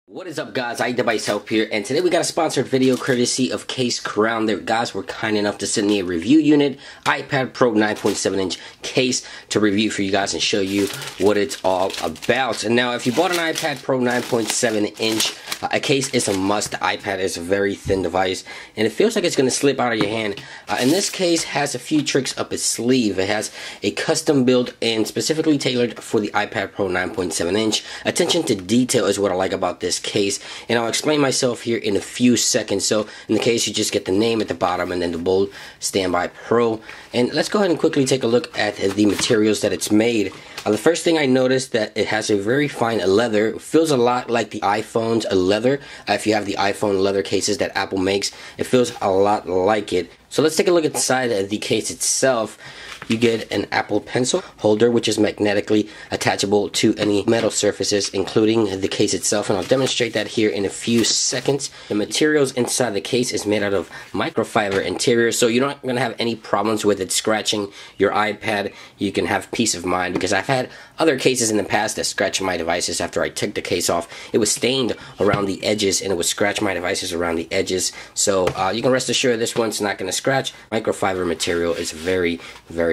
What is up, guys? iDevice Help here, and today we got a sponsored video courtesy of CaseCrown. Their guys were kind enough to send me a review unit, iPad Pro 9.7-inch case to review for you guys and show you what it's all about. And now, if you bought an iPad Pro 9.7-inch, a case is a must. The iPad is a very thin device, and it feels like it's going to slip out of your hand. And this case has a few tricks up its sleeve. It has a custom build and specifically tailored for the iPad Pro 9.7-inch. Attention to detail is what I like about this case, and I'll explain myself here in a few seconds. So in the case, you just get the name at the bottom and then the bold Standby Pro. And let's go ahead and quickly take a look at the materials that it's made. The first thing I noticed that it has a very fine leather. It feels a lot like the iPhone's leather. If you have the iPhone leather cases that Apple makes, it feels a lot like it. So let's take a look inside the case itself. You get an Apple Pencil holder, which is magnetically attachable to any metal surfaces, including the case itself, and I'll demonstrate that here in a few seconds. The materials inside the case is made out of microfiber interior, so you're not going to have any problems with it scratching your iPad. You can have peace of mind, because I've had other cases in the past that scratched my devices after I took the case off. It was stained around the edges, and it would scratch my devices around the edges, so you can rest assured this one's not going to scratch. Microfiber material is very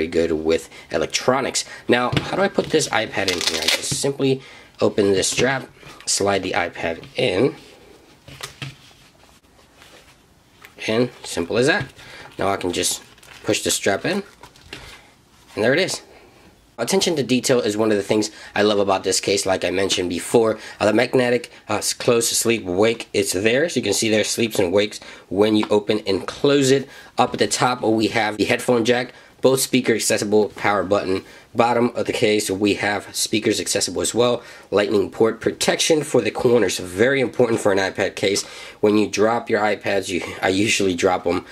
good with electronics. Now, how do I put this iPad in here? I just simply open this strap, slide the iPad in, and simple as that. Now I can just push the strap in, and there it is. Attention to detail is one of the things I love about this case. Like I mentioned before, the magnetic close, sleep, wake, it's there. So you can see there sleeps and wakes when you open and close it. Up at the top, we have the headphone jack, both speaker accessible, power button. Bottom of the case, we have speakers accessible as well. Lightning port protection for the corners, very important for an iPad case. When you drop your iPads, I usually drop them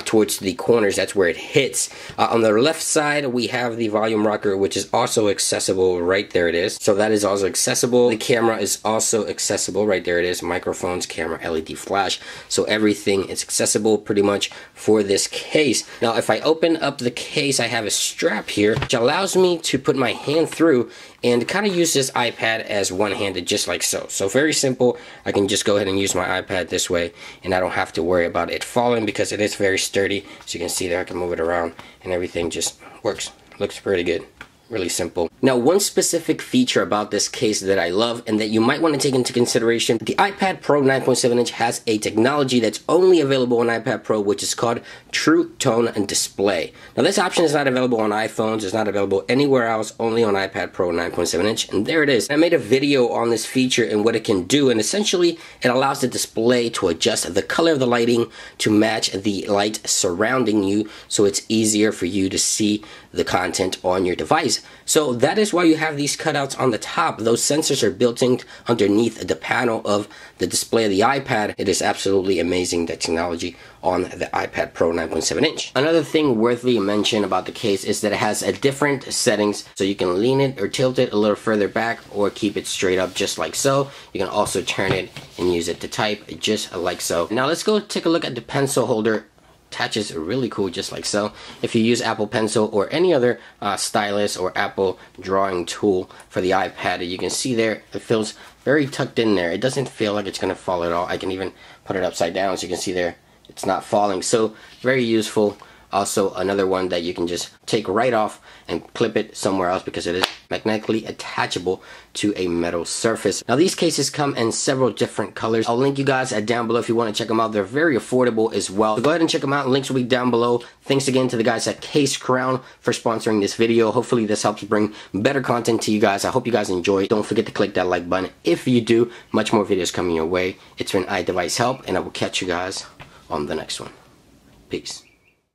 towards the corners. That's where it hits. On the left side, we have the volume rocker, which is also accessible. Right there it is. So that is also accessible. The camera is also accessible. Right there it is. Microphones, camera, LED flash. So everything is accessible pretty much for this case. Now, if I open up the case, I have a strap here, which allows me to put my hand through and kind of use this iPad as one-handed, just like so. So very simple. I can just go ahead and use my iPad this way, and I don't have to worry about it falling because it is very sturdy. So you can see there, I can move it around and everything just works. Looks pretty good. Really simple. Now, one specific feature about this case that I love and that you might want to take into consideration, the iPad Pro 9.7-inch has a technology that's only available on iPad Pro, which is called True Tone and Display. Now, this option is not available on iPhones, it's not available anywhere else, only on iPad Pro 9.7-inch, and there it is. I made a video on this feature and what it can do, and essentially it allows the display to adjust the color of the lighting to match the light surrounding you, so it's easier for you to see the content on your device. So that is why you have these cutouts on the top. Those sensors are built in underneath the panel of the display of the iPad. It is absolutely amazing, the technology on the iPad Pro 9.7-inch. Another thing worthy mention about the case is that it has different settings, so you can lean it or tilt it a little further back or keep it straight up just like so. You can also turn it and use it to type just like so. Now let's go take a look at the pencil holder. Attaches really cool just like so. If you use Apple Pencil or any other stylus or Apple drawing tool for the iPad, you can see there it feels very tucked in there. It doesn't feel like it's gonna fall at all. I can even put it upside down so you can see there it's not falling. So very useful. Also another one that you can just take right off and clip it somewhere else because it is magnetically attachable to a metal surface. Now these cases come in several different colors. I'll link you guys down below if you want to check them out. They're very affordable as well. So go ahead and check them out. Links will be down below. Thanks again to the guys at CaseCrown for sponsoring this video. Hopefully this helps bring better content to you guys. I hope you guys enjoy. Don't forget to click that like button. If you do, much more videos coming your way. It's been iDevice Help, and I will catch you guys on the next one. Peace.